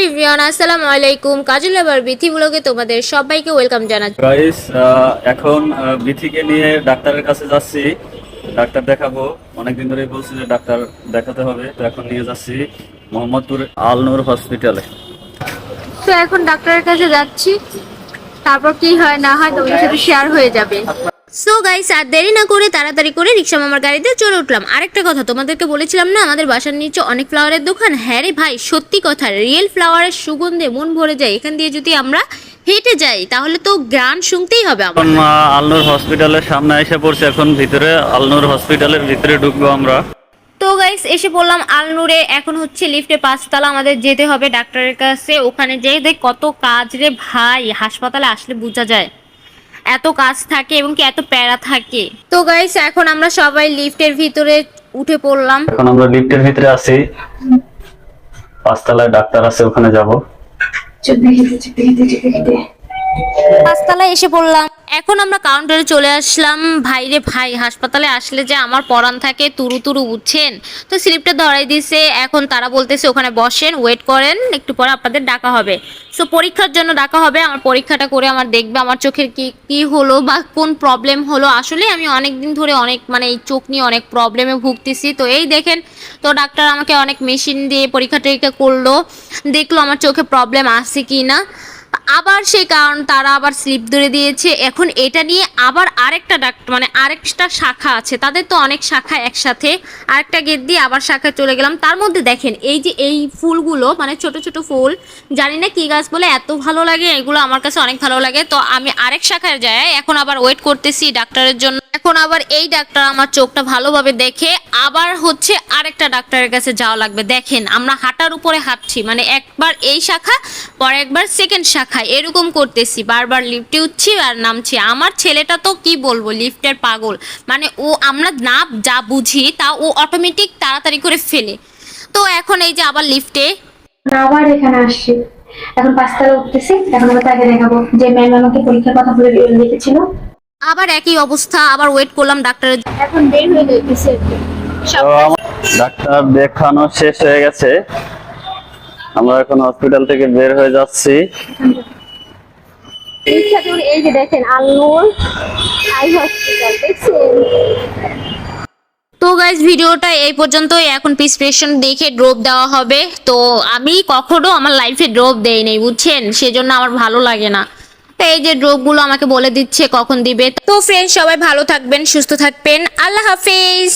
Everyone, আসসালামু আলাইকুম। কাজল আবার বিথি ব্লগে তোমাদের সবাইকে ওয়েলকাম জানাচ্ছি। গাইস, এখন বিথিকে নিয়ে ডাক্তারের কাছে যাচ্ছি। ডাক্তার দেখাবো, অনেকদিন ধরেই বলছি যে ডাক্তার দেখাতে হবে, তো এখন নিয়ে যাচ্ছি মোহাম্মদপুর আল নূর হসপিটালে। তো এখন ডাক্তারের কাছে যাচ্ছি, তারপর কি হয় না হয় তোমাদের সাথে শেয়ার হয়ে যাবে। সো গাইস, আর দেরি না করে তাড়াতাড়ি করে রিক্সা মামার গাড়িতে চলে উঠলাম। আরেকটা কথা তোমাদেরকে বলেছিলাম না, আমাদের বাসার নিচে অনেক ফ্লাওয়ারের দোকান। হ্যাঁ রে ভাই, সত্যি কথা, রিয়েল ফ্লাওয়ারের সুগন্ধে মন ভরে যায়। এখান দিয়ে যদি আমরা হেঁটে যাই তাহলে তো গান শুনতেই হবে আমার। এখন আল নূর হসপিটালের সামনে এসে পড়ছে, এখন ভিতরে আল নূর হসপিটালের ভিতরে ঢুকবো আমরা। তো গাইস, এসে পড়লাম আলনুরে। এখন হচ্ছে লিফটে 5 তলা আমাদের যেতে হবে ডাক্তারের কাছে। ওখানে যেয়ে দেখ কত কাজ রে ভাই, হাসপাতালে আসলে বোঝা যায় এত কাজ থাকে এবং কি এত প্যারা থাকে। তো গাইস, এখন আমরা সবাই লিফটের ভিতরে উঠে পড়লাম। এখন আমরা লিফটের ভিতরে আছি, 5 তলায় ডাক্তার আছে, ওখানে যাব। 5 তলায় এসে পড়লাম। এখন আমরা কাউন্টারে চলে আসলাম। ভাই রে ভাই, হাসপাতালে আসলে যে আমার পরাণ থাকে তুরু তুরু, বুঝছেন? তো স্লিপটা ধরাই দিছে। এখন তারা বলতেছে ওখানে বসেন, ওয়েট করেন, একটু পরে আপনাদের ডাকা হবে। সো পরীক্ষার জন্য ডাকা হবে। আমার পরীক্ষাটা করে আমার দেখবে আমার চোখের কি কি হলো বা কোন প্রবলেম হলো। আসলে আমি অনেক দিন ধরে অনেক এই চোখ নিয়ে অনেক প্রবলেমে ভুগতেছি। তো এই দেখেন, তো ডাক্তার আমাকে অনেক মেশিন দিয়ে পরীক্ষা টরীক্ষা করলো, দেখলো আমার চোখে প্রবলেম আছে কি না। আবার সেই কারণ তারা আবার স্লিপ ধরে দিয়েছে। এখন এটা নিয়ে আবার আরেকটা ডাক্তার আরেকটা শাখা আছে, তাদের তো অনেক শাখা একসাথে। আরেকটা গেট দিয়ে আবার শাখায় চলে গেলাম। তার মধ্যে দেখেন এই যে এই ফুলগুলো, ছোট ছোট ফুল, জানি না কি গাছ বলে, এত ভালো লাগে এগুলো, আমার কাছে অনেক ভালো লাগে। তো আমি আরেক শাখায় যাই, এখন আবার ওয়েট করতেছি ডাক্তারের জন্য। এখন আবার এই ডাক্তার আমার চোখটা ভালোভাবে দেখে আবার হচ্ছে আরেকটা ডাক্তারের কাছে যাওয়া লাগবে। দেখেন আমরা হাঁটার উপরে হাঁটছি, একবার এই শাখা, পরে একবার সেকেন্ড শাখায়, এরকম করতেছি, বারবার লিফটে উঠছি আর নামছি। আমার ছেলেটা তো কি বলবো, লিফটের পাগল। ও আমরা না যা বুঝি তা ও অটোমেটিক তাড়াতাড়ি করে ফেলে। তো এখন এই যে আবার লিফটে আবার এখানে আসছি। এখন 5 তলা উঠতেছি। এখন আমরা তাকে দেখাবো যে ম্যাম আমাকে পরীক্ষার কথা বলে লিখেছিল। আবার একই অবস্থা, আবার ওয়েট করলাম ডাক্তারের। এখন বের হয়ে যাইতেছে তো ডাক্তার দেখানো শেষ হয়ে গেছে, আমরা এখন হসপিটাল থেকে বের হয়ে যাচ্ছি। এই যে দেখেন আল-নূর আই হসপিটাল, দেখছেন? তো গাইজ, ভিডিওটা এই পর্যন্তই। এখন প্রেসক্রিপশন দেখে ড্রপ দেওয়া হবে। তো আমি কখনো আমার লাইফে ড্রপ দেই নাই, বুঝছেন, সেজন্য আমার ভালো লাগে না। তো এই যে ড্রপগুলো আমাকে বলে দিচ্ছে কখন দিবে। তো ফ্রেন্ডস, সবাই ভালো থাকবেন, সুস্থ থাকবেন, আল্লাহ হাফেজ।